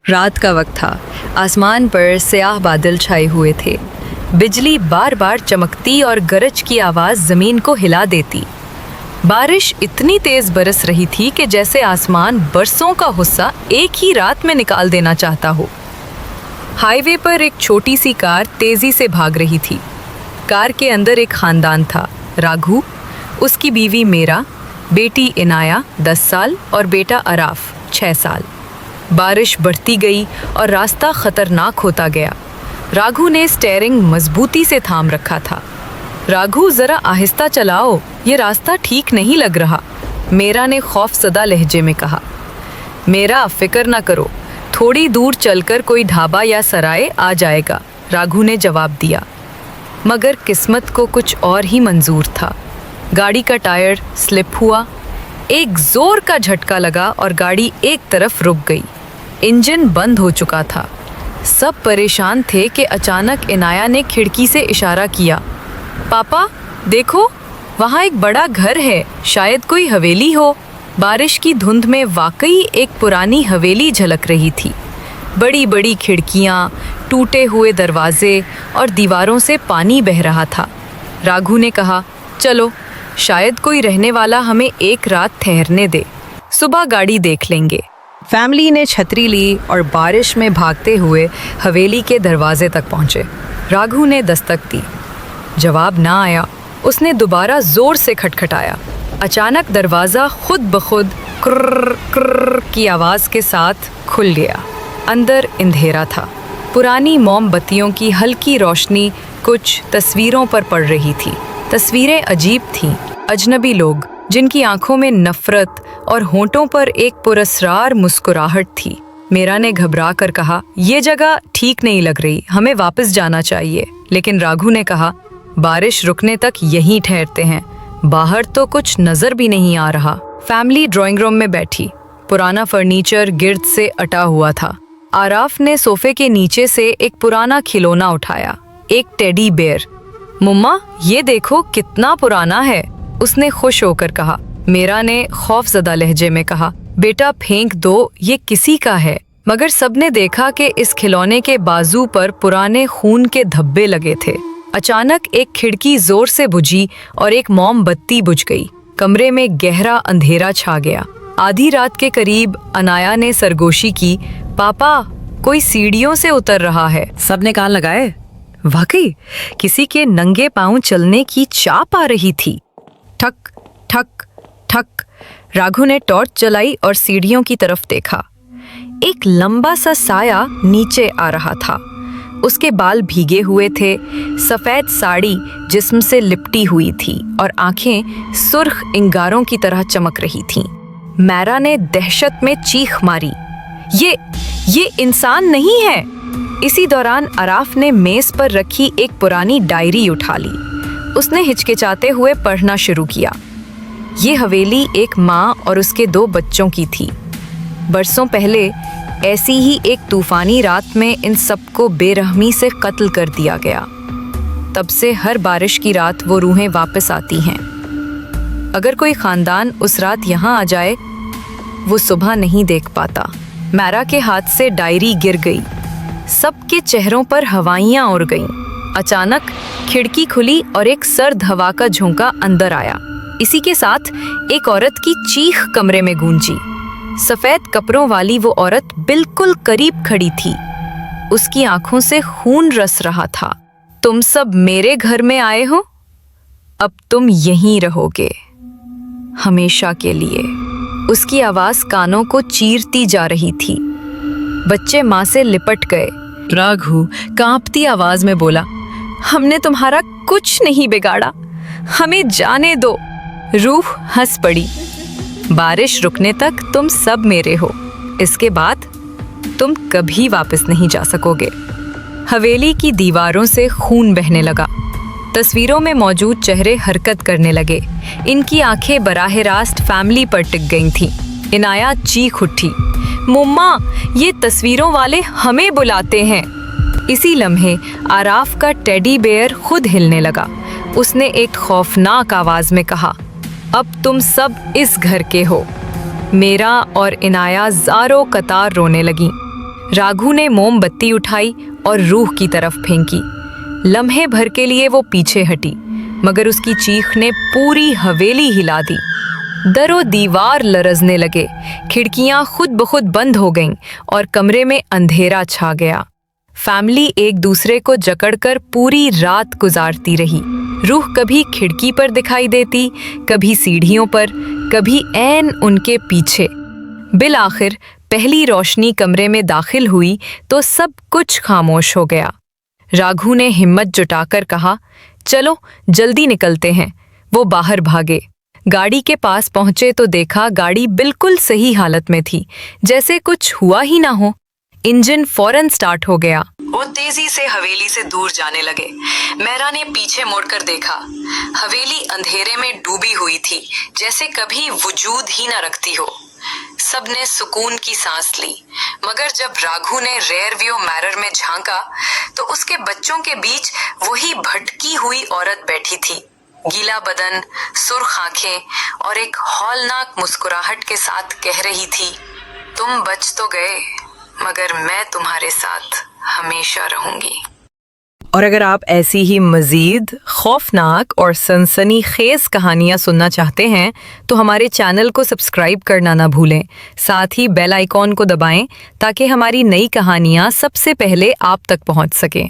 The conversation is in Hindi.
रात का वक्त था। आसमान पर स्याह बादल छाए हुए थे। बिजली बार बार चमकती और गरज की आवाज़ ज़मीन को हिला देती। बारिश इतनी तेज़ बरस रही थी कि जैसे आसमान बरसों का गुस्सा एक ही रात में निकाल देना चाहता हो। हाईवे पर एक छोटी सी कार तेज़ी से भाग रही थी। कार के अंदर एक ख़ानदान था। राघु, उसकी बीवी मीरा, बेटी इनाया 10 साल और बेटा अराफ 6 साल। बारिश बढ़ती गई और रास्ता खतरनाक होता गया। राघु ने स्टीयरिंग मजबूती से थाम रखा था। राघु, ज़रा आहिस्ता चलाओ, ये रास्ता ठीक नहीं लग रहा, मीरा ने खौफजदा लहजे में कहा। मीरा, फिक्र ना करो, थोड़ी दूर चलकर कोई ढाबा या सराय आ जाएगा, राघु ने जवाब दिया। मगर किस्मत को कुछ और ही मंजूर था। गाड़ी का टायर स्लिप हुआ, एक जोर का झटका लगा और गाड़ी एक तरफ रुक गई। इंजन बंद हो चुका था। सब परेशान थे कि अचानक इनाया ने खिड़की से इशारा किया। पापा देखो, वहाँ एक बड़ा घर है, शायद कोई हवेली हो। बारिश की धुंध में वाकई एक पुरानी हवेली झलक रही थी। बड़ी बड़ी खिड़कियाँ, टूटे हुए दरवाजे और दीवारों से पानी बह रहा था। राघु ने कहा, चलो, शायद कोई रहने वाला हमें एक रात ठहरने दे, सुबह गाड़ी देख लेंगे। फैमिली ने छतरी ली और बारिश में भागते हुए हवेली के दरवाजे तक पहुँचे। राघु ने दस्तक दी, जवाब ना आया। उसने दोबारा जोर से खटखटाया। अचानक दरवाज़ा खुद ब खुद क्र क्र की आवाज़ के साथ खुल गया। अंदर अंधेरा था। पुरानी मोमबत्तियों की हल्की रोशनी कुछ तस्वीरों पर पड़ रही थी। तस्वीरें अजीब थीं। अजनबी लोग जिनकी आंखों में नफरत और होंठों पर एक पुरस्रार मुस्कुराहट थी। मीरा ने घबरा कर कहा, ये जगह ठीक नहीं लग रही, हमें वापस जाना चाहिए। लेकिन राघु ने कहा, बारिश रुकने तक यहीं ठहरते हैं, बाहर तो कुछ नजर भी नहीं आ रहा। फैमिली ड्राइंग रूम में बैठी। पुराना फर्नीचर गिर्द से अटा हुआ था। आराफ ने सोफे के नीचे से एक पुराना खिलौना उठाया, एक टेडी बेयर। मुम्मा, ये देखो कितना पुराना है, उसने खुश होकर कहा। मीरा ने खौफजदा लहजे में कहा, बेटा फेंक दो, ये किसी का है। मगर सबने देखा कि इस खिलौने के बाजू पर पुराने खून के धब्बे लगे थे। अचानक एक खिड़की जोर से बुझी और एक मोमबत्ती बुझ गई। कमरे में गहरा अंधेरा छा गया। आधी रात के करीब अनाया ने सरगोशी की, पापा, कोई सीढ़ियों से उतर रहा है। सबने कान लगाए। वाकई किसी के नंगे पांव चलने की चाप आ रही थी। ठक ठक ठक। राघु ने टॉर्च जलाई और सीढ़ियों की तरफ देखा। एक लंबा सा साया नीचे आ रहा था। उसके बाल भीगे हुए थे, सफेद साड़ी जिस्म से लिपटी हुई थी और आंखें सुर्ख इंगारों की तरह चमक रही थीं। मीरा ने दहशत में चीख मारी, ये इंसान नहीं है। इसी दौरान अराफ ने मेज पर रखी एक पुरानी डायरी उठा ली। उसने हिचकिचाते हुए पढ़ना शुरू किया। ये हवेली एक माँ और उसके 2 बच्चों की थी। बरसों पहले ऐसी ही एक तूफानी रात में इन सबको बेरहमी से कत्ल कर दिया गया। तब से हर बारिश की रात वो रूहें वापस आती हैं। अगर कोई खानदान उस रात यहाँ आ जाए, वो सुबह नहीं देख पाता। मीरा के हाथ से डायरी गिर गई। सबके चेहरों पर हवाइयाँ उड़ गईं। अचानक खिड़की खुली और एक सर्द हवा का झोंका अंदर आया। इसी के साथ एक औरत की चीख कमरे में गूंजी। सफेद कपड़ों वाली वो औरत बिल्कुल करीब खड़ी थी। उसकी आंखों से खून रस रहा था। तुम सब मेरे घर में आए हो, अब तुम यहीं रहोगे हमेशा के लिए। उसकी आवाज कानों को चीरती जा रही थी। बच्चे माँ से लिपट गए। राघु कांपती आवाज में बोला, हमने तुम्हारा कुछ नहीं बिगाड़ा, हमें जाने दो। रूह हंस पड़ी। बारिश रुकने तक तुम सब मेरे हो, इसके बाद तुम कभी वापस नहीं जा सकोगे। हवेली की दीवारों से खून बहने लगा। तस्वीरों में मौजूद चेहरे हरकत करने लगे। इनकी आंखें बराह रास्त फैमिली पर टिक गई थीं। इनाया चीख उठी, मुम्मा, ये तस्वीरों वाले हमें बुलाते हैं। इसी लम्हे आराफ का टेडी बेयर खुद हिलने लगा। उसने एक खौफनाक आवाज में कहा, अब तुम सब इस घर के हो। मीरा और इनाया ज़ारो कतार रोने लगीं। राघु ने मोमबत्ती उठाई और रूह की तरफ फेंकी। लम्हे भर के लिए वो पीछे हटी, मगर उसकी चीख ने पूरी हवेली हिला दी। दरो दीवार लरजने लगे, खिड़कियां खुद ब खुद बंद हो गईं और कमरे में अंधेरा छा गया। फैमिली एक दूसरे को जकड़कर पूरी रात गुजारती रही। रूह कभी खिड़की पर दिखाई देती, कभी सीढ़ियों पर, कभी ऐन उनके पीछे। बिल आखिर पहली रोशनी कमरे में दाखिल हुई तो सब कुछ खामोश हो गया। राघु ने हिम्मत जुटाकर कहा, चलो जल्दी निकलते हैं। वो बाहर भागे। गाड़ी के पास पहुंचे तो देखा गाड़ी बिल्कुल सही हालत में थी, जैसे कुछ हुआ ही ना हो। इंजन फौरन स्टार्ट हो गया। वो तेजी से हवेली से दूर जाने लगे। मेहरा ने पीछे मुड़कर देखा। हवेली अंधेरे में डूबी हुई थी, जैसे कभी वजूद ही न रखती हो। सबने सुकून की सांस ली, मगर जब राघु ने रेयर व्यू मिरर में झांका तो उसके बच्चों के बीच वही भटकी हुई औरत बैठी थी। गीला बदन, सुर्ख आंखें और एक हौलनाक मुस्कुराहट के साथ कह रही थी, तुम बच तो गए, मगर मैं तुम्हारे साथ हमेशा रहूंगी। और अगर आप ऐसी ही मज़ीद खौफनाक और सनसनीखेज कहानियाँ सुनना चाहते हैं तो हमारे चैनल को सब्सक्राइब करना ना भूलें। साथ ही बेल आइकॉन को दबाएं ताकि हमारी नई कहानियाँ सबसे पहले आप तक पहुँच सकें।